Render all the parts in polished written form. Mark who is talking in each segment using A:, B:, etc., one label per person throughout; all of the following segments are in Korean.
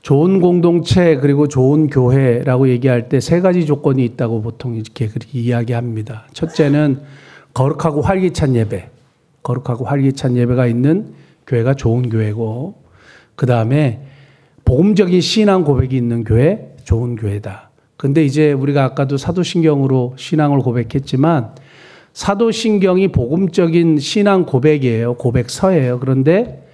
A: 좋은 공동체 그리고 좋은 교회라고 얘기할 때 세 가지 조건이 있다고 보통 이렇게 그렇게 이야기합니다. 첫째는 거룩하고 활기찬 예배. 거룩하고 활기찬 예배가 있는 교회가 좋은 교회고, 그 다음에 복음적인 신앙 고백이 있는 교회, 좋은 교회다. 근데 이제 우리가 아까도 사도신경으로 신앙을 고백했지만 사도신경이 복음적인 신앙 고백이에요. 고백서예요. 그런데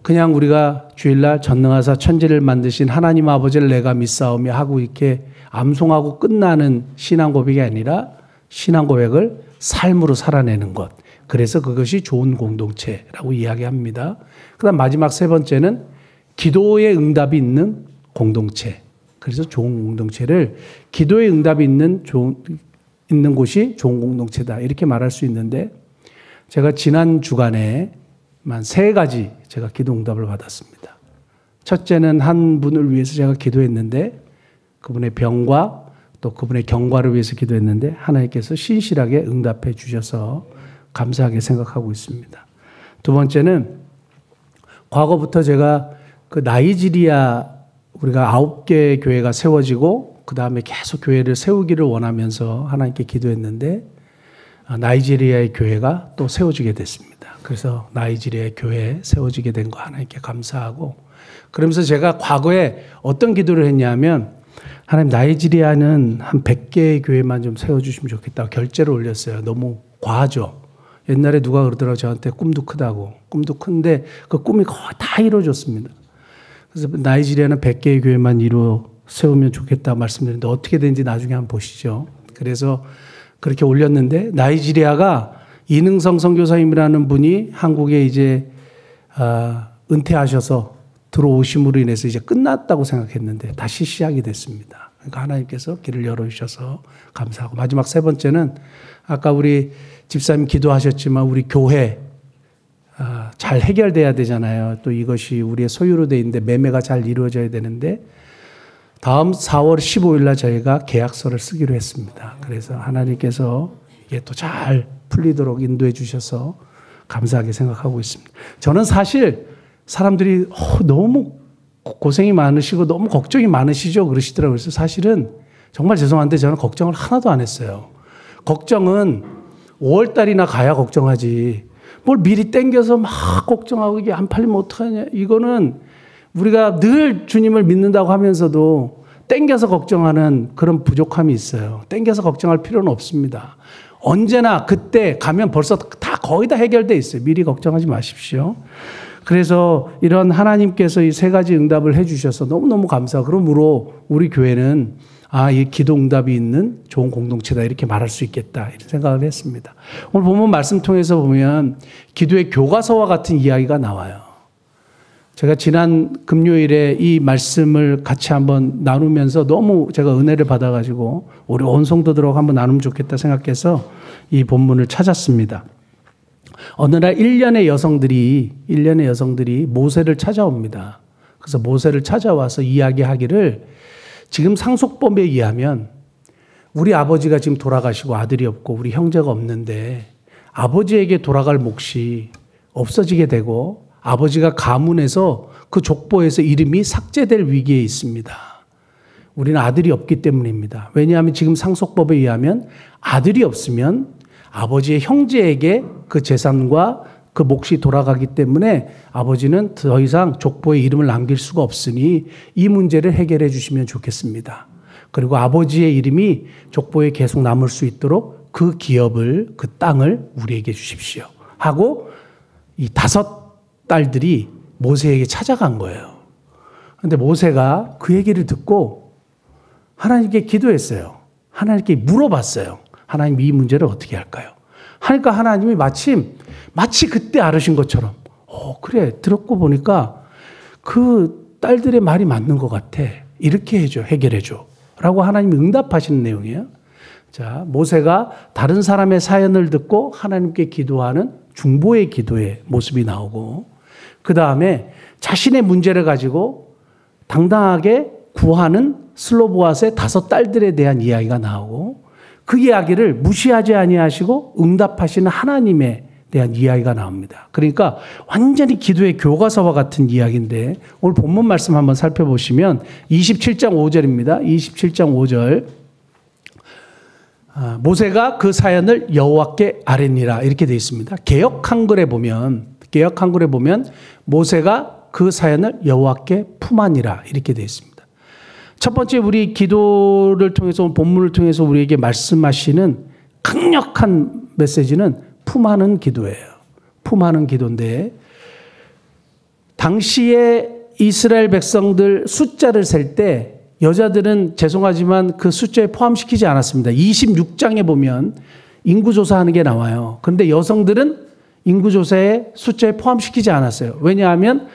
A: 그냥 우리가 주일날 전능하사 천지를 만드신 하나님 아버지를 내가 믿사오며 하고 이렇게 암송하고 끝나는 신앙 고백이 아니라 신앙 고백을 삶으로 살아내는 것. 그래서 그것이 좋은 공동체라고 이야기합니다. 그다음 마지막 세 번째는 기도의 응답이 있는 공동체. 그래서 좋은 공동체를 기도의 응답이 있는 곳이 좋은 공동체다. 이렇게 말할 수 있는데, 제가 지난 주간에만 세 가지 제가 기도 응답을 받았습니다. 첫째는 한 분을 위해서 제가 기도했는데 그분의 병과 또 그분의 경과를 위해서 기도했는데 하나님께서 신실하게 응답해 주셔서 감사하게 생각하고 있습니다. 두 번째는 과거부터 제가 그 나이지리아 우리가 9개 교회가 세워지고 그 다음에 계속 교회를 세우기를 원하면서 하나님께 기도했는데 나이지리아의 교회가 또 세워지게 됐습니다. 그래서 나이지리아의 교회 세워지게 된 거 하나님께 감사하고, 그러면서 제가 과거에 어떤 기도를 했냐면 하나님 나이지리아는 한 100개의 교회만 좀 세워주시면 좋겠다고 결제를 올렸어요. 너무 과하죠. 옛날에 누가 그러더라고요. 저한테 꿈도 크다고. 꿈도 큰데 그 꿈이 거의 다 이루어졌습니다. 그래서 나이지리아는 100개의 교회만 세우면 좋겠다고 말씀드렸는데 어떻게 되는지 나중에 한번 보시죠. 그래서 그렇게 올렸는데 나이지리아가 이능성 선교사님이라는 분이 한국에 이제 은퇴하셔서 들어오심으로 인해서 이제 끝났다고 생각했는데 다시 시작이 됐습니다. 그러니까 하나님께서 길을 열어주셔서 감사하고, 마지막 세 번째는 아까 우리 집사님 기도하셨지만 우리 교회 잘 해결돼야 되잖아요. 또 이것이 우리의 소유로 돼 있는데 매매가 잘 이루어져야 되는데 다음 4월 15일 날 저희가 계약서를 쓰기로 했습니다. 그래서 하나님께서 이게 또 잘 풀리도록 인도해 주셔서 감사하게 생각하고 있습니다. 저는 사실 사람들이 너무 고생이 많으시고 너무 걱정이 많으시죠 그러시더라고요. 그래서 사실은 정말 죄송한데 저는 걱정을 하나도 안 했어요. 걱정은 5월 달이나 가야 걱정하지. 뭘 미리 땡겨서 막 걱정하고 이게 안 팔리면 어떡하냐. 이거는 우리가 늘 주님을 믿는다고 하면서도 땡겨서 걱정하는 그런 부족함이 있어요. 땡겨서 걱정할 필요는 없습니다. 언제나 그때 가면 벌써 다 거의 다 해결돼 있어요. 미리 걱정하지 마십시오. 그래서 이런 하나님께서 이 세 가지 응답을 해 주셔서 너무너무 감사하고, 그러므로 우리 교회는 이 기도 응답이 있는 좋은 공동체다 이렇게 말할 수 있겠다 이런 생각을 했습니다. 오늘 본문 말씀 통해서 보면 기도의 교과서와 같은 이야기가 나와요. 제가 지난 금요일에 이 말씀을 같이 한번 나누면서 너무 제가 은혜를 받아가지고 우리 온 성도들하고 한번 나누면 좋겠다 생각해서 이 본문을 찾았습니다. 어느 날 일련의 여성들이 모세를 찾아옵니다. 그래서 모세를 찾아와서 이야기하기를, 지금 상속법에 의하면 우리 아버지가 지금 돌아가시고 아들이 없고 우리 형제가 없는데 아버지에게 돌아갈 몫이 없어지게 되고 아버지가 가문에서 그 족보에서 이름이 삭제될 위기에 있습니다. 우리는 아들이 없기 때문입니다. 왜냐하면 지금 상속법에 의하면 아들이 없으면 아버지의 형제에게 그 재산과 그 몫이 돌아가기 때문에 아버지는 더 이상 족보에 이름을 남길 수가 없으니 이 문제를 해결해 주시면 좋겠습니다. 그리고 아버지의 이름이 족보에 계속 남을 수 있도록 그 기업을, 그 땅을 우리에게 주십시오 하고 이 5 딸들이 모세에게 찾아간 거예요. 그런데 모세가 그 얘기를 듣고 하나님께 기도했어요. 하나님께 물어봤어요. 하나님, 이 문제를 어떻게 할까요? 하니까 하나님이 마치 그때 알으신 것처럼 그래, 들었고 보니까 그 딸들의 말이 맞는 것 같아. 이렇게 해줘, 해결해줘 라고 하나님이 응답하시는 내용이에요. 자, 모세가 다른 사람의 사연을 듣고 하나님께 기도하는 중보의 기도의 모습이 나오고, 그 다음에 자신의 문제를 가지고 당당하게 구하는 슬로보아스의 5 딸들에 대한 이야기가 나오고, 그 이야기를 무시하지 아니하시고 응답하시는 하나님에 대한 이야기가 나옵니다. 그러니까 완전히 기도의 교과서와 같은 이야기인데 오늘 본문 말씀 한번 살펴보시면 27장 5절입니다. 27장 5절. 모세가 그 사연을 여호와께 아뢰니라 이렇게 되어 있습니다. 개역 한글에 보면 모세가 그 사연을 여호와께 품하니라 이렇게 되어 있습니다. 첫 번째 우리 기도를 통해서 본문을 통해서 우리에게 말씀하시는 강력한 메시지는 품하는 기도예요. 품하는 기도인데 당시에 이스라엘 백성들 숫자를 셀 때 여자들은 죄송하지만 그 숫자에 포함시키지 않았습니다. 26장에 보면 인구조사하는 게 나와요. 그런데 여성들은 인구조사에 숫자에 포함시키지 않았어요. 왜냐하면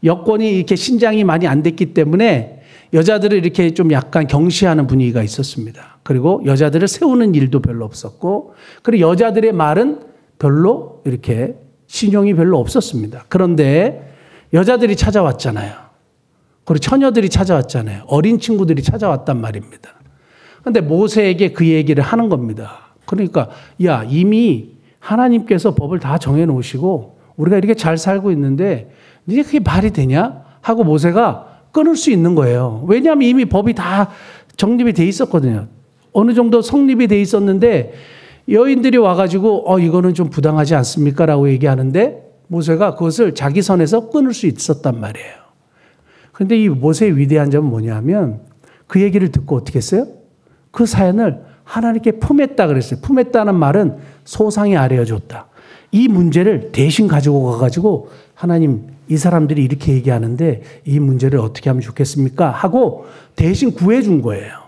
A: 여건이 이렇게 신장이 많이 안 됐기 때문에 여자들을 이렇게 좀 약간 경시하는 분위기가 있었습니다. 그리고 여자들을 세우는 일도 별로 없었고, 그리고 여자들의 말은 별로 이렇게 신용이 별로 없었습니다. 그런데 여자들이 찾아왔잖아요. 그리고 처녀들이 찾아왔잖아요. 어린 친구들이 찾아왔단 말입니다. 그런데 모세에게 그 얘기를 하는 겁니다. 그러니까 야, 이미 하나님께서 법을 다 정해놓으시고 우리가 이렇게 잘 살고 있는데 이제 그게 말이 되냐? 하고 모세가 끊을 수 있는 거예요. 왜냐하면 이미 법이 다 정립이 돼 있었거든요. 어느 정도 성립이 돼 있었는데 여인들이 와가지고 이거는 좀 부당하지 않습니까? 라고 얘기하는데 모세가 그것을 자기 선에서 끊을 수 있었단 말이에요. 그런데 이 모세의 위대한 점은 뭐냐면 그 얘기를 듣고 어떻게 했어요? 그 사연을 하나님께 품했다 그랬어요. 품했다는 말은 소상히 아뢰어줬다. 이 문제를 대신 가지고 가가지고 하나님 이 사람들이 이렇게 얘기하는데 이 문제를 어떻게 하면 좋겠습니까? 하고 대신 구해준 거예요.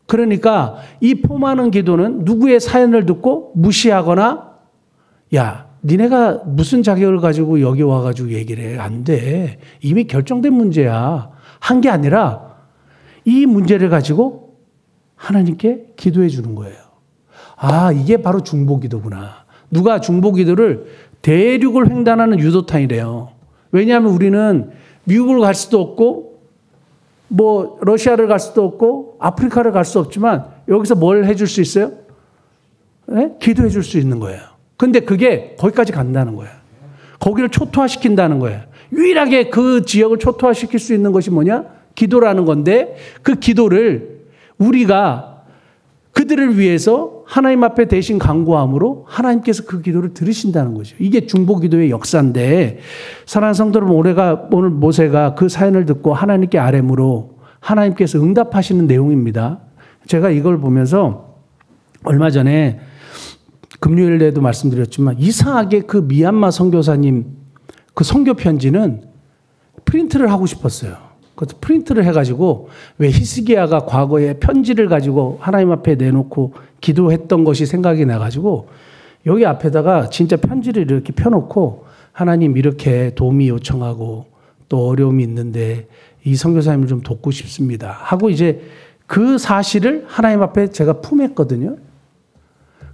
A: 그러니까 이 품하는 기도는 누구의 사연을 듣고 무시하거나 야, 니네가 무슨 자격을 가지고 여기 와가지고 얘기를 해. 안 돼. 이미 결정된 문제야. 한 게 아니라 이 문제를 가지고 하나님께 기도해 주는 거예요. 아, 이게 바로 중보기도구나. 누가 중보기도를 대륙을 횡단하는 유도탄이래요. 왜냐하면 우리는 미국을 갈 수도 없고 뭐 러시아를 갈 수도 없고 아프리카를 갈 수 없지만 여기서 뭘 해줄 수 있어요? 네? 기도해 줄 수 있는 거예요. 근데 그게 거기까지 간다는 거예요. 거기를 초토화시킨다는 거예요. 유일하게 그 지역을 초토화시킬 수 있는 것이 뭐냐? 기도라는 건데 그 기도를 우리가 그들을 위해서 하나님 앞에 대신 간구함으로 하나님께서 그 기도를 들으신다는 거죠. 이게 중보기도의 역사인데 사랑하는 성도 여러분, 오늘 모세가 그 사연을 듣고 하나님께 아뢰므로 하나님께서 응답하시는 내용입니다. 제가 이걸 보면서 얼마 전에 금요일에도 말씀드렸지만 이상하게 그 미얀마 선교사님 그 선교 편지는 프린트를 하고 싶었어요. 그것도 프린트를 해가지고 왜 히스기야가 과거에 편지를 가지고 하나님 앞에 내놓고 기도했던 것이 생각이 나가지고 여기 앞에다가 진짜 편지를 이렇게 펴놓고 하나님 이렇게 도움이 요청하고 또 어려움이 있는데 이 선교사님을 좀 돕고 싶습니다 하고 이제 그 사실을 하나님 앞에 제가 품했거든요.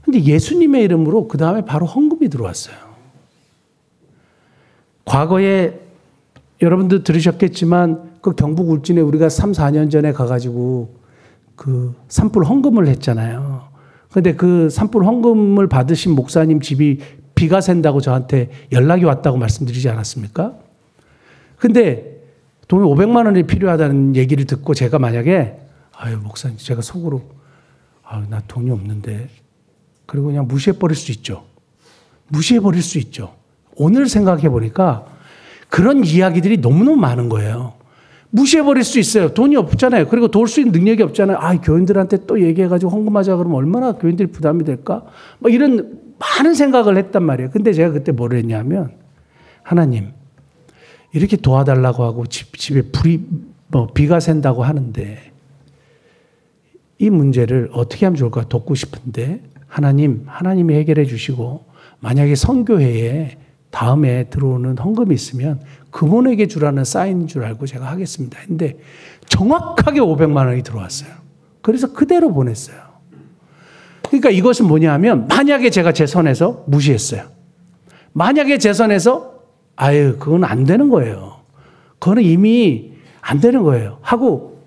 A: 근데 예수님의 이름으로 그 다음에 바로 헌금이 들어왔어요. 과거에 여러분들 들으셨겠지만 그 경북 울진에 우리가 3, 4년 전에 가가지고 그 산불 헌금을 했잖아요. 근데 그 산불 헌금을 받으신 목사님 집이 비가 샌다고 저한테 연락이 왔다고 말씀드리지 않았습니까? 근데 돈이 500만 원이 필요하다는 얘기를 듣고 제가 만약에 아유 목사님 제가 속으로 나 돈이 없는데 그리고 그냥 무시해버릴 수 있죠. 무시해버릴 수 있죠. 오늘 생각해 보니까 그런 이야기들이 너무너무 많은 거예요. 무시해버릴 수 있어요. 돈이 없잖아요. 그리고 도울 수 있는 능력이 없잖아요. 교인들한테 또 얘기해가지고 헌금하자 그러면 얼마나 교인들이 부담이 될까? 뭐 이런 많은 생각을 했단 말이에요. 근데 제가 그때 뭐를 했냐면 하나님 이렇게 도와달라고 하고 집에 비가 샌다고 하는데 이 문제를 어떻게 하면 좋을까 돕고 싶은데 하나님이 해결해 주시고 만약에 선교회에 다음에 들어오는 헌금이 있으면 그분에게 주라는 사인인 줄 알고 제가 하겠습니다. 근데 정확하게 500만 원이 들어왔어요. 그래서 그대로 보냈어요. 그러니까 이것은 뭐냐 하면 만약에 제가 제 선에서 무시했어요. 만약에 제 선에서 그건 안 되는 거예요. 그거는 이미 안 되는 거예요. 하고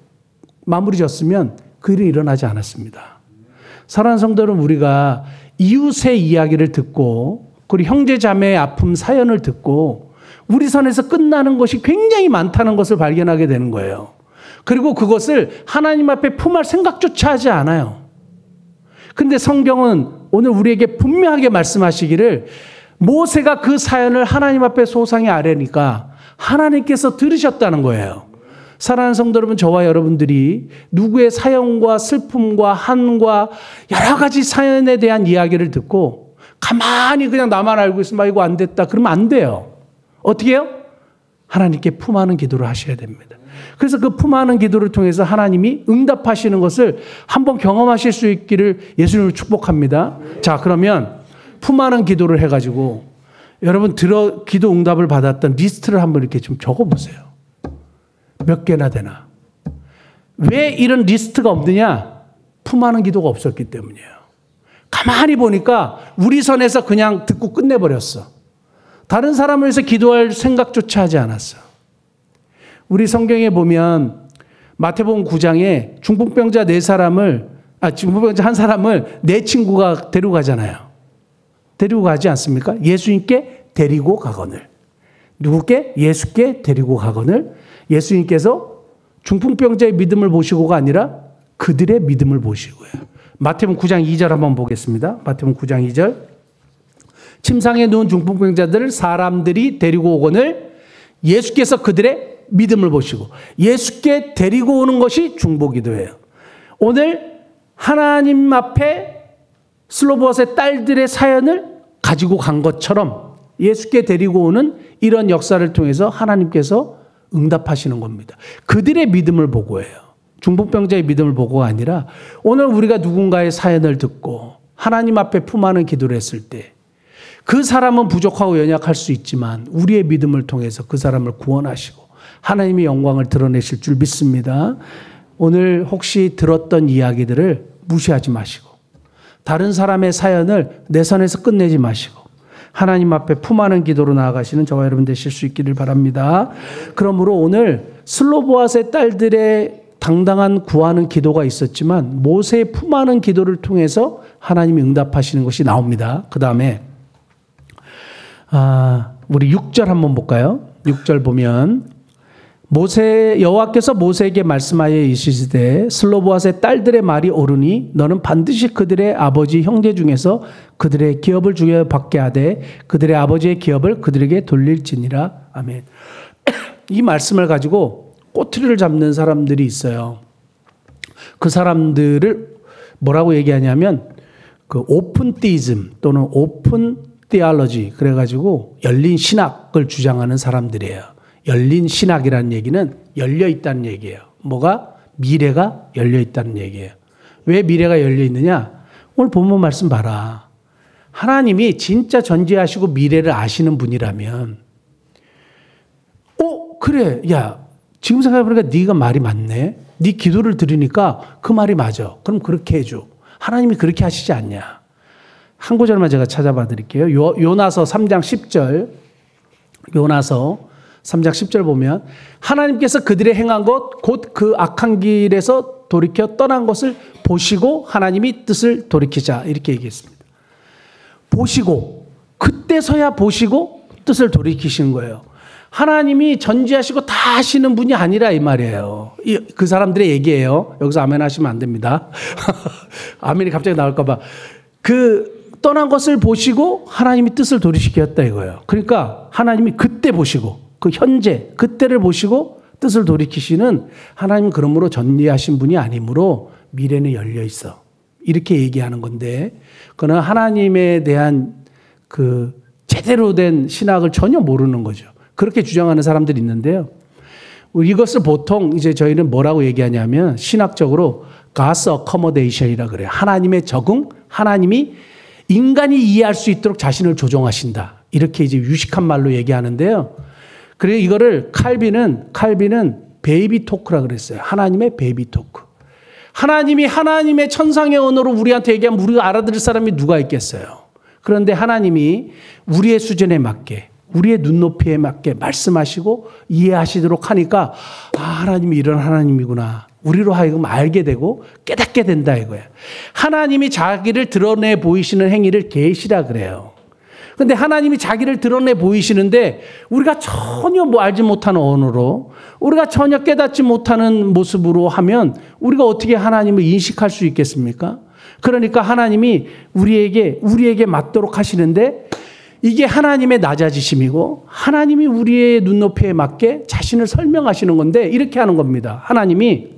A: 마무리 졌으면 그 일이 일어나지 않았습니다. 사랑하는 성도 여러분, 우리가 이웃의 이야기를 듣고 그리고 형제 자매의 아픔 사연을 듣고 우리 선에서 끝나는 것이 굉장히 많다는 것을 발견하게 되는 거예요. 그리고 그것을 하나님 앞에 품할 생각조차 하지 않아요. 근데 성경은 오늘 우리에게 분명하게 말씀하시기를 모세가 그 사연을 하나님 앞에 소상히 아뢰니까 하나님께서 들으셨다는 거예요. 사랑하는 성도 여러분, 저와 여러분들이 누구의 사연과 슬픔과 한과 여러 가지 사연에 대한 이야기를 듣고 가만히 그냥 나만 알고 있으면 이거 안 됐다 그러면 안 돼요. 어떻게 해요? 하나님께 품하는 기도를 하셔야 됩니다. 그래서 그 품하는 기도를 통해서 하나님이 응답하시는 것을 한번 경험하실 수 있기를 예수님을 축복합니다. 자, 그러면 품하는 기도를 해가지고 여러분 기도 응답을 받았던 리스트를 한번 이렇게 좀 적어보세요. 몇 개나 되나? 왜 이런 리스트가 없느냐? 품하는 기도가 없었기 때문이에요. 가만히 보니까 우리 선에서 그냥 듣고 끝내버렸어. 다른 사람을 위해서 기도할 생각조차 하지 않았어. 우리 성경에 보면 마태복음 9장에 중풍병자 중풍병자 한 사람을 네 친구가 데리고 가잖아요. 데리고 가지 않습니까? 예수님께 데리고 가거늘. 누구께? 예수께 데리고 가거늘. 예수님께서 중풍병자의 믿음을 보시고가 아니라 그들의 믿음을 보시고요. 마태복음 9장 2절 한번 보겠습니다. 마태복음 9장 2절. 침상에 누운 중풍병자들을 사람들이 데리고 오거늘 예수께서 그들의 믿음을 보시고 예수께 데리고 오는 것이 중보기도예요. 오늘 하나님 앞에 슬로보아스의 딸들의 사연을 가지고 간 것처럼 예수께 데리고 오는 이런 역사를 통해서 하나님께서 응답하시는 겁니다. 그들의 믿음을 보고예요. 중풍병자의 믿음을 보고가 아니라 오늘 우리가 누군가의 사연을 듣고 하나님 앞에 품하는 기도를 했을 때 그 사람은 부족하고 연약할 수 있지만 우리의 믿음을 통해서 그 사람을 구원하시고 하나님의 영광을 드러내실 줄 믿습니다. 오늘 혹시 들었던 이야기들을 무시하지 마시고 다른 사람의 사연을 내 선에서 끝내지 마시고 하나님 앞에 품하는 기도로 나아가시는 저와 여러분 되실 수 있기를 바랍니다. 그러므로 오늘 슬로보아스의 딸들의 당당한 구하는 기도가 있었지만 모세의 품하는 기도를 통해서 하나님이 응답하시는 것이 나옵니다. 그 다음에 우리 6절 한번 볼까요? 6절 보면 여호와께서 모세에게 말씀하여 이르시되 슬로보아스의 딸들의 말이 옳으니 너는 반드시 그들의 아버지 형제 중에서 그들의 기업을 주여 받게 하되 그들의 아버지의 기업을 그들에게 돌릴지니라. 아멘. 이 말씀을 가지고 꼬투리를 잡는 사람들이 있어요. 그 사람들을 뭐라고 얘기하냐면 그 오픈 디즘 또는 오픈 디알러지 그래가지고 열린 신학을 주장하는 사람들이에요. 열린 신학이라는 얘기는 열려 있다는 얘기예요. 뭐가? 미래가 열려 있다는 얘기예요. 왜 미래가 열려 있느냐? 오늘 본문 말씀 봐라. 하나님이 진짜 전지하시고 미래를 아시는 분이라면 그래. 야, 지금 생각해보니까 네가 말이 맞네. 네 기도를 들으니까 그 말이 맞아. 그럼 그렇게 해줘. 하나님이 그렇게 하시지 않냐. 한 구절만 제가 찾아봐 드릴게요. 요나서 3장 10절. 요나서 3장 10절 보면 하나님께서 그들의 행한 것 곧 그 악한 길에서 돌이켜 떠난 것을 보시고 하나님이 뜻을 돌이키자 이렇게 얘기했습니다. 보시고 그때서야 보시고 뜻을 돌이키시는 거예요. 하나님이 전지하시고 다 하시는 분이 아니라 이 말이에요. 그 사람들의 얘기예요. 여기서 아멘 하시면 안 됩니다. 아멘이 갑자기 나올까 봐. 떠난 것을 보시고 하나님이 뜻을 돌이키셨다 이거예요. 그러니까 하나님이 그때 보시고 그 현재 그때를 보시고 뜻을 돌이키시는 하나님 그러므로 전지하신 분이 아니므로 미래는 열려 있어. 이렇게 얘기하는 건데 그는 하나님에 대한 그 제대로 된 신학을 전혀 모르는 거죠. 그렇게 주장하는 사람들이 있는데요. 이것을 보통 이제 저희는 뭐라고 얘기하냐면 신학적으로 God's accommodation이라 그래요. 하나님의 적응, 하나님이 인간이 이해할 수 있도록 자신을 조정하신다. 이렇게 이제 유식한 말로 얘기하는데요. 그래서 이거를 칼빈은 베이비 토크라 그랬어요. 하나님의 베이비 토크. 하나님이 하나님의 천상의 언어로 우리한테 얘기하면 우리가 알아들을 사람이 누가 있겠어요. 그런데 하나님이 우리의 수준에 맞게 우리의 눈높이에 맞게 말씀하시고 이해하시도록 하니까 하나님이 이런 하나님이구나. 우리로 하여금 알게 되고 깨닫게 된다 이거예요. 하나님이 자기를 드러내 보이시는 행위를 계시라 그래요. 근데 하나님이 자기를 드러내 보이시는데 우리가 전혀 알지 못하는 언어로, 우리가 전혀 깨닫지 못하는 모습으로 하면 우리가 어떻게 하나님을 인식할 수 있겠습니까? 그러니까 하나님이 우리에게 맞도록 하시는데 이게 하나님의 낮아지심이고 하나님이 우리의 눈높이에 맞게 자신을 설명하시는 건데 이렇게 하는 겁니다. 하나님이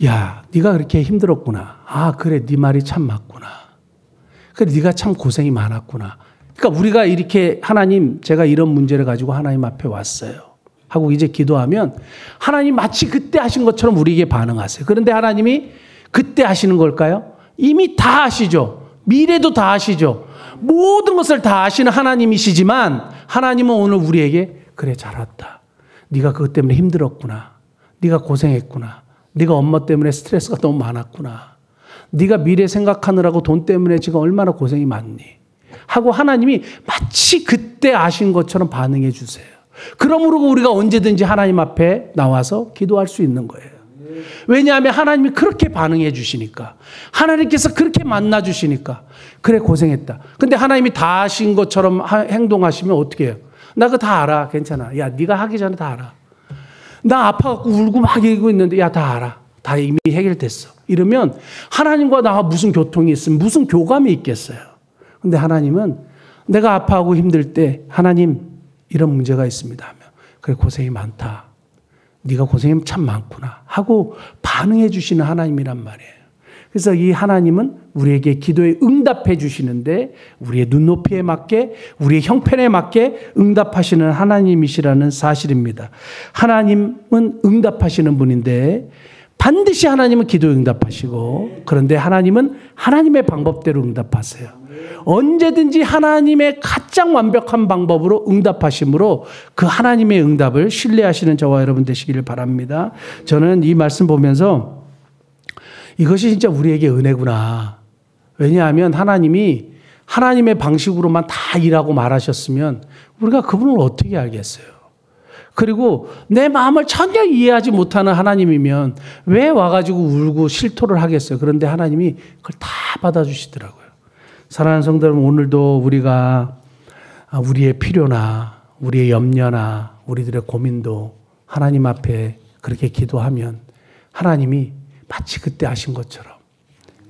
A: 야, 네가 그렇게 힘들었구나. 아, 그래, 네 말이 참 맞구나. 그래, 네가 참 고생이 많았구나. 그러니까 우리가 이렇게 하나님, 제가 이런 문제를 가지고 하나님 앞에 왔어요 하고 이제 기도하면 하나님 마치 그때 하신 것처럼 우리에게 반응하세요. 그런데 하나님이 그때 하시는 걸까요? 이미 다 아시죠. 미래도 다 아시죠. 모든 것을 다 아시는 하나님이시지만 하나님은 오늘 우리에게 그래, 잘 왔다. 네가 그것 때문에 힘들었구나. 네가 고생했구나. 네가 엄마 때문에 스트레스가 너무 많았구나. 네가 미래 생각하느라고 돈 때문에 지금 얼마나 고생이 많니? 하고 하나님이 마치 그때 아신 것처럼 반응해 주세요. 그러므로 우리가 언제든지 하나님 앞에 나와서 기도할 수 있는 거예요. 왜냐하면 하나님이 그렇게 반응해 주시니까. 하나님께서 그렇게 만나 주시니까. 그래, 고생했다. 근데 하나님이 다 아신 것처럼 행동하시면 어떻게 해요? 나 그거 다 알아. 괜찮아. 야, 네가 하기 전에 다 알아. 나 아파갖고 울고 막 이러고 있는데 야, 다 알아. 다 이미 해결됐어. 이러면 하나님과 나와 무슨 교통이 있으면 무슨 교감이 있겠어요. 근데 하나님은 내가 아파하고 힘들 때 하나님 이런 문제가 있습니다 하면 그래, 고생이 많다. 네가 고생이 참 많구나 하고 반응해 주시는 하나님이란 말이에요. 그래서 이 하나님은 우리에게 기도에 응답해 주시는데 우리의 눈높이에 맞게 우리의 형편에 맞게 응답하시는 하나님이시라는 사실입니다. 하나님은 응답하시는 분인데 반드시 하나님은 기도에 응답하시고 그런데 하나님은 하나님의 방법대로 응답하세요. 언제든지 하나님의 가장 완벽한 방법으로 응답하심으로 그 하나님의 응답을 신뢰하시는 저와 여러분 되시기를 바랍니다. 저는 이 말씀 보면서 이것이 진짜 우리에게 은혜구나. 왜냐하면 하나님이 하나님의 방식으로만 다 일하고 말하셨으면 우리가 그분을 어떻게 알겠어요. 그리고 내 마음을 전혀 이해하지 못하는 하나님이면 왜 와가지고 울고 실토를 하겠어요. 그런데 하나님이 그걸 다 받아주시더라고요. 사랑하는 성도 여러분, 오늘도 우리가 우리의 필요나 우리의 염려나 우리들의 고민도 하나님 앞에 그렇게 기도하면 하나님이 마치 그때 하신 것처럼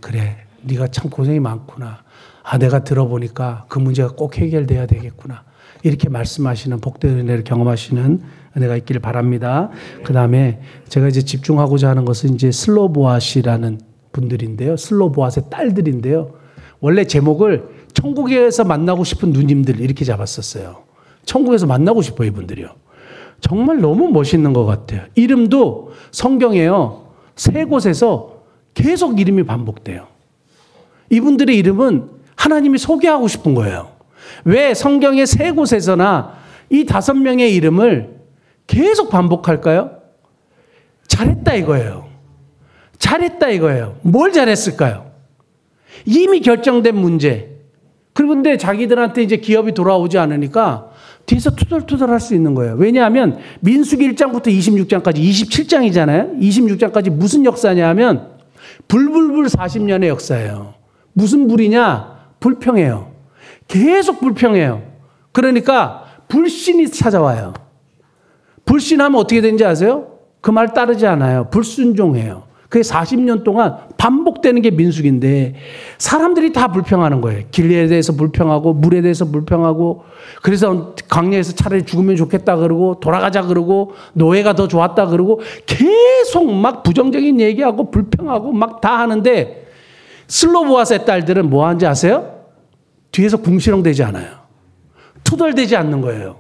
A: 그래, 네가 참 고생이 많구나. 아, 내가 들어보니까 그 문제가 꼭 해결돼야 되겠구나. 이렇게 말씀하시는 복된 은혜를 경험하시는 은혜가 있기를 바랍니다. 그 다음에 제가 이제 집중하고자 하는 것은 이제 슬로보아시라는 분들인데요. 슬로보아스의 딸들인데요. 원래 제목을 천국에서 만나고 싶은 누님들 이렇게 잡았었어요. 천국에서 만나고 싶어요, 이분들이요. 정말 너무 멋있는 것 같아요. 이름도 성경에요. 3곳에서 계속 이름이 반복돼요. 이분들의 이름은 하나님이 소개하고 싶은 거예요. 왜 성경의 3곳에서나 이 5명의 이름을 계속 반복할까요? 잘했다 이거예요. 잘했다 이거예요. 뭘 잘했을까요? 이미 결정된 문제. 그런데 자기들한테 이제 기업이 돌아오지 않으니까 뒤에서 투덜투덜 할 수 있는 거예요. 왜냐하면 민수기 1장부터 26장까지 27장이잖아요. 26장까지 무슨 역사냐 하면 불불불 40년의 역사예요. 무슨 불이냐? 불평해요. 계속 불평해요. 그러니까 불신이 찾아와요. 불신하면 어떻게 되는지 아세요? 그 말 따르지 않아요. 불순종해요. 그게 40년 동안 반복되는 게 민수기인데 사람들이 다 불평하는 거예요. 길에 대해서 불평하고 물에 대해서 불평하고 그래서 광야에서 차라리 죽으면 좋겠다 그러고 돌아가자 그러고 노예가 더 좋았다 그러고 계속 막 부정적인 얘기하고 불평하고 막 다 하는데 슬로보아스의 딸들은 뭐 하는지 아세요? 뒤에서 궁시렁대지 않아요. 투덜대지 않는 거예요.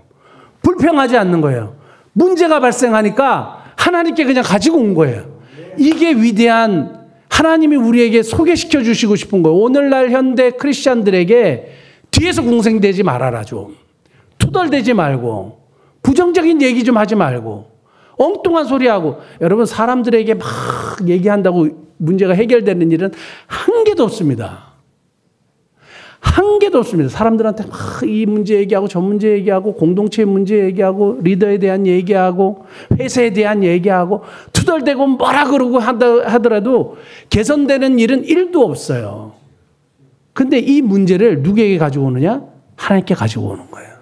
A: 불평하지 않는 거예요. 문제가 발생하니까 하나님께 그냥 가지고 온 거예요. 이게 위대한 하나님이 우리에게 소개시켜 주시고 싶은 거예요. 오늘날 현대 크리스찬들에게 뒤에서 궁생대지 말아라 좀. 투덜대지 말고 부정적인 얘기 좀 하지 말고 엉뚱한 소리하고. 여러분 사람들에게 막 얘기한다고 문제가 해결되는 일은 한 개도 없습니다. 한 개도 없습니다. 사람들한테 막 이 문제 얘기하고 저 문제 얘기하고 공동체 문제 얘기하고 리더에 대한 얘기하고 회사에 대한 얘기하고 투덜대고 뭐라 그러고 하더라도 개선되는 일은 1도 없어요. 근데 이 문제를 누구에게 가지고 오느냐? 하나님께 가지고 오는 거예요.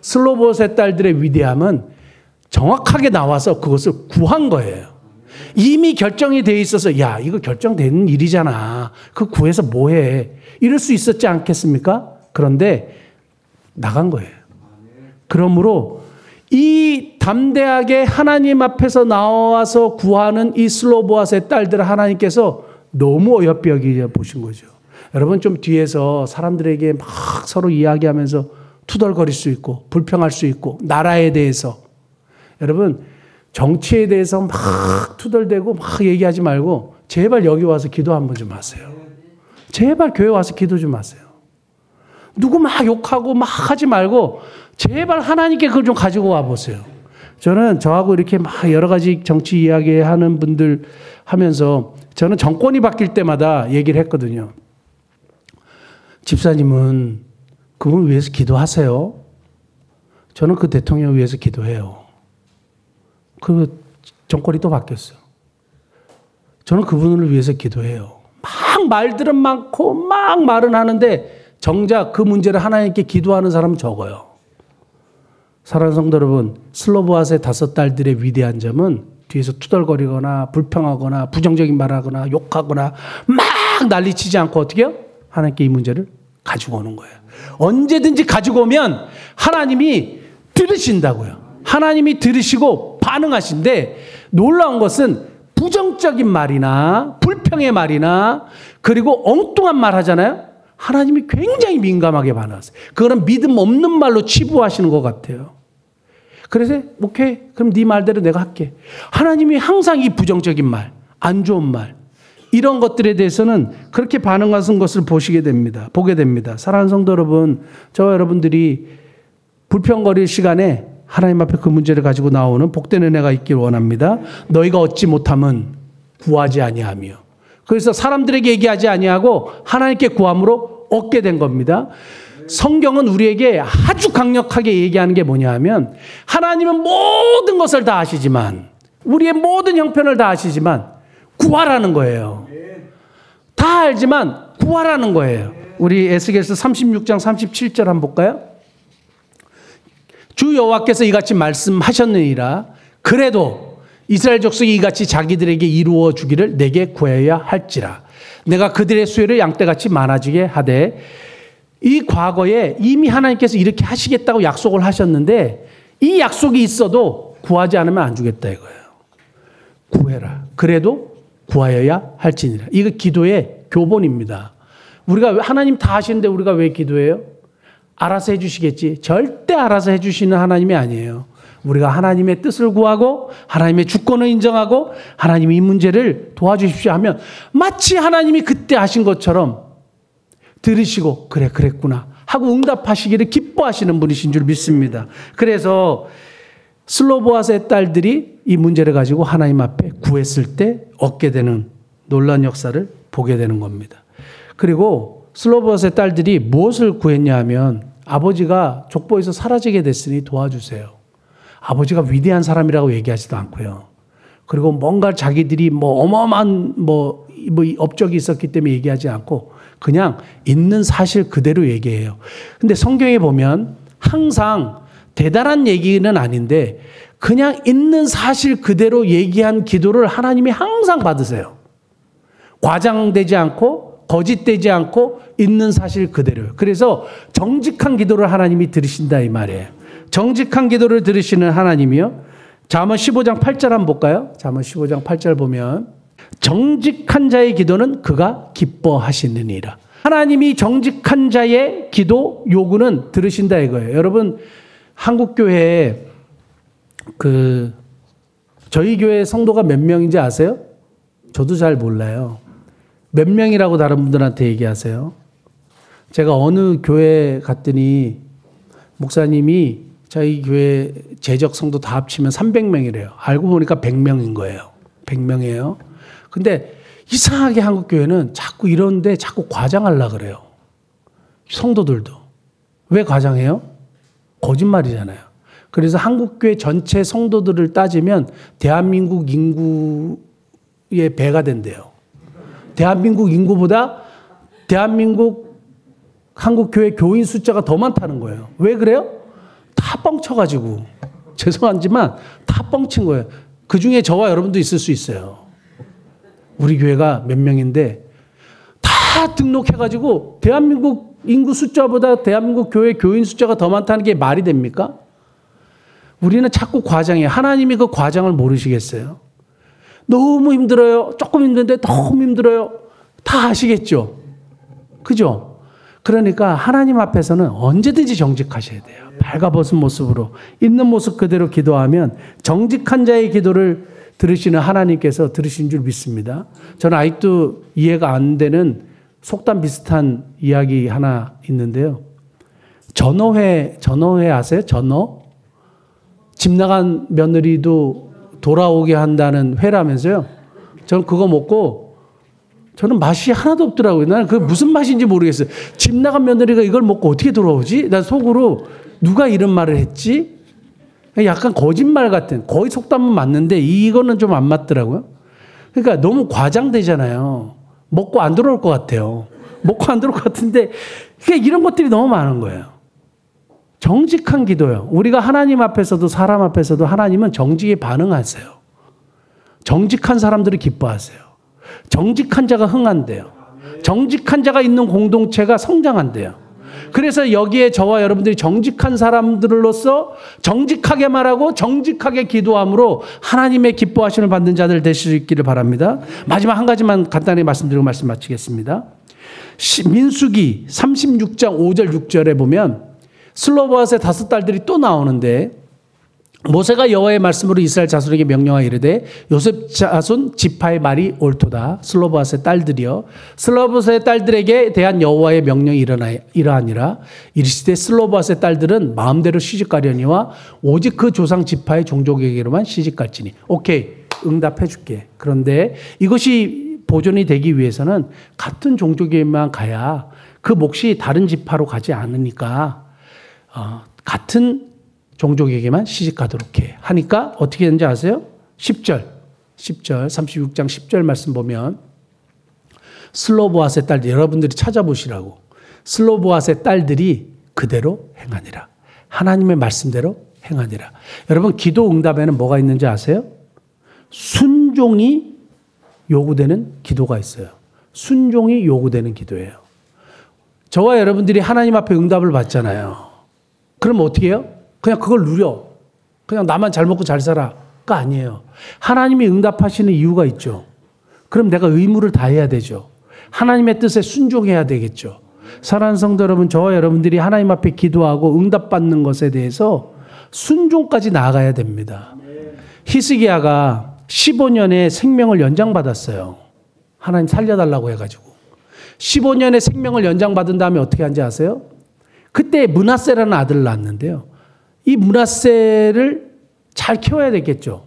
A: 슬로보아스의 딸들의 위대함은 정확하게 나와서 그것을 구한 거예요. 이미 결정이 돼 있어서 야 이거 결정되는 일이잖아. 그 구해서 뭐해. 이럴 수 있었지 않겠습니까? 그런데 나간 거예요. 그러므로 이 담대하게 하나님 앞에서 나와서 구하는 이 슬로보아스의 딸들을 하나님께서 너무 어여삐 여겨 보신 거죠. 여러분 좀 뒤에서 사람들에게 막 서로 이야기하면서 투덜거릴 수 있고 불평할 수 있고 나라에 대해서 여러분 정치에 대해서 막 투덜대고 막 얘기하지 말고 제발 여기 와서 기도 한번 좀 하세요. 제발 교회 와서 기도 좀 하세요. 누구 막 욕하고 막 하지 말고 제발 하나님께 그걸 좀 가지고 와 보세요. 저는 저하고 이렇게 막 여러 가지 정치 이야기하는 분들 하면서 저는 정권이 바뀔 때마다 얘기를 했거든요. 집사님은 그분 위해서 기도하세요. 저는 그 대통령 위해서 기도해요. 그 정권이 또 바뀌었어요. 저는 그분을 위해서 기도해요. 막 말들은 많고 막 말은 하는데 정작 그 문제를 하나님께 기도하는 사람은 적어요. 사랑하는 성도 여러분, 슬로보아스의 5딸들의 위대한 점은 뒤에서 투덜거리거나 불평하거나 부정적인 말하거나 욕하거나 막 난리치지 않고 어떻게 해요? 하나님께 이 문제를 가지고 오는 거예요. 언제든지 가지고 오면 하나님이 들으신다고요. 하나님이 들으시고 반응하신데 놀라운 것은 부정적인 말이나 불평의 말이나 그리고 엉뚱한 말 하잖아요. 하나님이 굉장히 민감하게 반응하세요. 그거는 믿음 없는 말로 치부하시는 것 같아요. 그래서 오케이 그럼 네 말대로 내가 할게. 하나님이 항상 이 부정적인 말, 안 좋은 말 이런 것들에 대해서는 그렇게 반응하는 것을 보게 됩니다. 사랑하는 성도 여러분, 저와 여러분들이 불평거릴 시간에 하나님 앞에 그 문제를 가지고 나오는 복된 은혜가 있길 원합니다. 너희가 얻지 못함은 구하지 아니하며. 그래서 사람들에게 얘기하지 아니하고 하나님께 구함으로 얻게 된 겁니다. 성경은 우리에게 아주 강력하게 얘기하는 게 뭐냐 하면 하나님은 모든 것을 다 아시지만 우리의 모든 형편을 다 아시지만 구하라는 거예요. 다 알지만 구하라는 거예요. 우리 에스겔서 36장 37절 한번 볼까요? 주 여호와께서 이같이 말씀하셨느니라. 그래도 이스라엘 족속이 이같이 자기들에게 이루어 주기를 내게 구해야 할지라. 내가 그들의 수요를 양떼같이 많아지게 하되. 이 과거에 이미 하나님께서 이렇게 하시겠다고 약속을 하셨는데 이 약속이 있어도 구하지 않으면 안 주겠다 이거예요. 구해라. 그래도 구하여야 할지니라. 이거 기도의 교본입니다. 우리가 하나님 다 하시는데 우리가 왜 기도해요? 알아서 해주시겠지. 절대 알아서 해주시는 하나님이 아니에요. 우리가 하나님의 뜻을 구하고 하나님의 주권을 인정하고 하나님이 이 문제를 도와주십시오 하면 마치 하나님이 그때 하신 것처럼 들으시고 그래 그랬구나 하고 응답하시기를 기뻐하시는 분이신 줄 믿습니다. 그래서 슬로보아스의 딸들이 이 문제를 가지고 하나님 앞에 구했을 때 얻게 되는 놀라운 역사를 보게 되는 겁니다. 그리고 슬로보아스의 딸들이 무엇을 구했냐 하면 아버지가 족보에서 사라지게 됐으니 도와주세요. 아버지가 위대한 사람이라고 얘기하지도 않고요. 그리고 뭔가 자기들이 뭐 어마어마한 뭐 업적이 있었기 때문에 얘기하지 않고 그냥 있는 사실 그대로 얘기해요. 근데 성경에 보면 항상 대단한 얘기는 아닌데 그냥 있는 사실 그대로 얘기한 기도를 하나님이 항상 받으세요. 과장되지 않고 거짓되지 않고 있는 사실 그대로요. 그래서 정직한 기도를 하나님이 들으신다 이 말이에요. 정직한 기도를 들으시는 하나님이요. 잠언 15장 8절 한번 볼까요? 잠언 15장 8절 보면 정직한 자의 기도는 그가 기뻐하시느니라. 하나님이 정직한 자의 기도 요구는 들으신다 이거예요. 여러분 한국교회에 저희 교회 성도가 몇 명인지 아세요? 저도 잘 몰라요. 몇 명이라고 다른 분들한테 얘기하세요? 제가 어느 교회 갔더니 목사님이 저희 교회 재적 성도 다 합치면 300명이래요. 알고 보니까 100명인 거예요. 100명이에요. 근데 이상하게 한국 교회는 자꾸 이런데 자꾸 과장하려고 그래요. 성도들도. 왜 과장해요? 거짓말이잖아요. 그래서 한국 교회 전체 성도들을 따지면 대한민국 인구의 배가 된대요. 대한민국 인구보다 대한민국 한국 교회 교인 숫자가 더 많다는 거예요. 왜 그래요? 다 뻥쳐가지고. 죄송하지만 다 뻥친 거예요. 그 중에 저와 여러분도 있을 수 있어요. 우리 교회가 몇 명인데 다 등록해가지고 대한민국 인구 숫자보다 대한민국 교회 교인 숫자가 더 많다는 게 말이 됩니까? 우리는 자꾸 과장해요. 하나님이 그 과장을 모르시겠어요? 너무 힘들어요. 조금 힘든데 너무 힘들어요. 다 아시겠죠? 그죠? 그러니까 하나님 앞에서는 언제든지 정직하셔야 돼요. 발가벗은 모습으로 있는 모습 그대로 기도하면 정직한 자의 기도를 들으시는 하나님께서 들으신 줄 믿습니다. 저는 아직도 이해가 안 되는 속담 비슷한 이야기 하나 있는데요. 전어회 아세요? 전어? 집 나간 며느리도 돌아오게 한다는 회라면서요. 저는 그거 먹고 저는 맛이 하나도 없더라고요. 나는 그게 무슨 맛인지 모르겠어요. 집 나간 며느리가 이걸 먹고 어떻게 돌아오지? 난 속으로 누가 이런 말을 했지? 약간 거짓말 같은, 거의 속담은 맞는데 이거는 좀 안 맞더라고요. 그러니까 너무 과장되잖아요. 먹고 안 들어올 것 같아요. 먹고 안 들어올 것 같은데 그러니까 이런 것들이 너무 많은 거예요. 정직한 기도요. 우리가 하나님 앞에서도 사람 앞에서도 하나님은 정직에 반응하세요. 정직한 사람들을 기뻐하세요. 정직한 자가 흥한대요. 정직한 자가 있는 공동체가 성장한대요. 그래서 여기에 저와 여러분들이 정직한 사람들로서 정직하게 말하고 정직하게 기도함으로 하나님의 기뻐하심을 받는 자들 되실 수 있기를 바랍니다. 마지막 한 가지만 간단히 말씀드리고 말씀 마치겠습니다. 민수기 36장 5절 6절에 보면 슬로보앗의 5딸들이 또 나오는데 모세가 여호와의 말씀으로 이스라엘 자손에게 명령하여 이르되 요셉 자손 지파의 말이 옳도다. 슬로보앗의 딸들이여 슬로보앗의 딸들에게 대한 여호와의 명령이 이러하니라. 이르시되 슬로보앗의 딸들은 마음대로 시집가려니와 오직 그 조상 지파의 종족에게로만 시집갈지니. 오케이, 응답해 줄게. 그런데 이것이 보존이 되기 위해서는 같은 종족에만 가야 그 몫이 다른 지파로 가지 않으니까 같은 종족에게만 시집가도록 해. 하니까 어떻게 되는지 아세요? 10절 36장 10절 말씀 보면 슬로보앗의 딸들, 여러분들이 찾아보시라고. 슬로보앗의 딸들이 그대로 행하니라. 하나님의 말씀대로 행하니라. 여러분 기도 응답에는 뭐가 있는지 아세요? 순종이 요구되는 기도가 있어요. 순종이 요구되는 기도예요. 저와 여러분들이 하나님 앞에 응답을 받잖아요. 그럼 어떻게 해요? 그냥 그걸 누려. 그냥 나만 잘 먹고 잘 살아가 아니에요. 하나님이 응답하시는 이유가 있죠. 그럼 내가 의무를 다해야 되죠. 하나님의 뜻에 순종해야 되겠죠. 사랑하는 성도 여러분, 저와 여러분들이 하나님 앞에 기도하고 응답받는 것에 대해서 순종까지 나아가야 됩니다. 히스기야가 15년의 생명을 연장받았어요. 하나님 살려달라고 해가지고. 15년의 생명을 연장받은 다음에 어떻게 한지 아세요? 그때 므낫세라는 아들을 낳았는데요. 이 므낫세를 잘 키워야 되겠죠.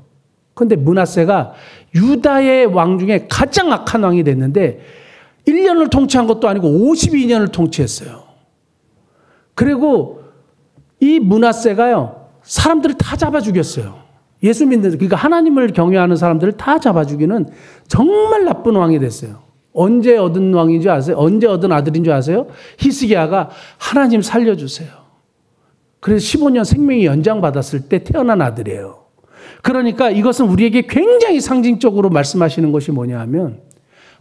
A: 그런데 므낫세가 유다의 왕 중에 가장 악한 왕이 됐는데 1년을 통치한 것도 아니고 52년을 통치했어요. 그리고 이 므낫세가요, 사람들을 다 잡아 죽였어요. 예수 믿는, 그러니까 하나님을 경외하는 사람들을 다 잡아 죽이는 정말 나쁜 왕이 됐어요. 언제 얻은 왕인 줄 아세요? 언제 얻은 아들인 줄 아세요? 히스기야가 하나님 살려주세요. 그래서 15년 생명이 연장받았을 때 태어난 아들이에요. 그러니까 이것은 우리에게 굉장히 상징적으로 말씀하시는 것이 뭐냐 하면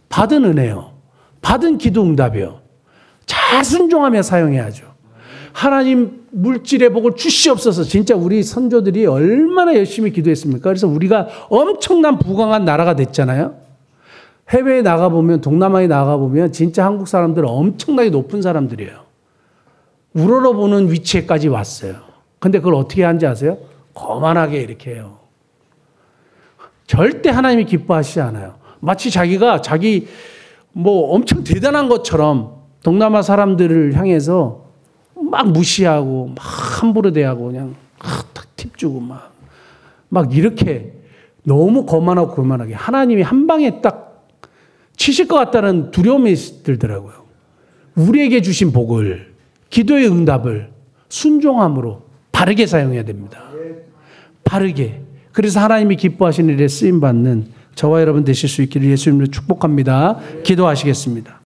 A: 받은 은혜요. 받은 기도 응답이요. 잘 순종하며 사용해야죠. 하나님 물질의 복을 주시옵소서. 진짜 우리 선조들이 얼마나 열심히 기도했습니까? 그래서 우리가 엄청난 부강한 나라가 됐잖아요. 해외에 나가보면, 동남아에 나가보면 진짜 한국 사람들은 엄청나게 높은 사람들이에요. 우러러보는 위치에까지 왔어요. 근데 그걸 어떻게 하는지 아세요? 거만하게 이렇게 해요. 절대 하나님이 기뻐하시지 않아요. 마치 자기가 자기 뭐 엄청 대단한 것처럼 동남아 사람들을 향해서 막 무시하고 막 함부로 대하고 그냥 탁 팁 주고 막 이렇게 너무 거만하고 거만하게 하나님이 한 방에 딱 치실 것 같다는 두려움이 들더라고요. 우리에게 주신 복을, 기도의 응답을 순종함으로 바르게 사용해야 됩니다. 바르게. 그래서 하나님이 기뻐하시는 일에 쓰임받는 저와 여러분 되실 수 있기를 예수님으로 축복합니다. 기도하시겠습니다.